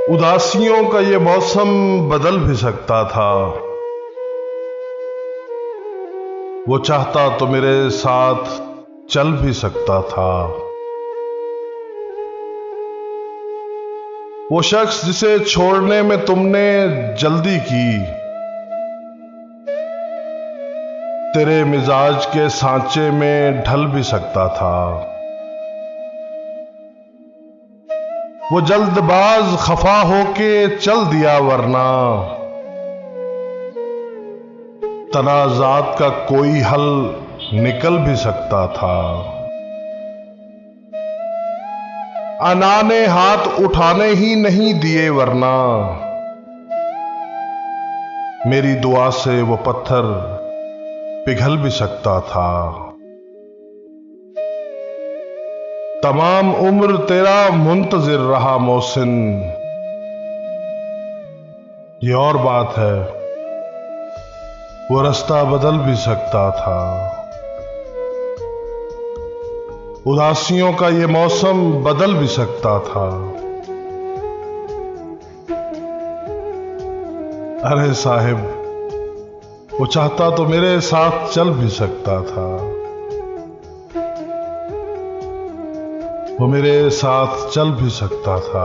उदासियों का ये मौसम बदल भी सकता था। वो चाहता तो मेरे साथ चल भी सकता था। वो शख्स जिसे छोड़ने में तुमने जल्दी की, तेरे मिजाज के सांचे में ढल भी सकता था। वो जल्दबाज खफा होके चल दिया, वरना तनाजात का कोई हल निकल भी सकता था। अना ने हाथ उठाने ही नहीं दिए, वरना मेरी दुआ से वो पत्थर पिघल भी सकता था। तमाम उम्र तेरा मुंतजिर रहा मोहसिन, ये और बात है वो रास्ता बदल भी सकता था। उदासियों का ये मौसम बदल भी सकता था। अरे साहिब, वो चाहता तो मेरे साथ चल भी सकता था। वो मेरे साथ चल भी सकता था।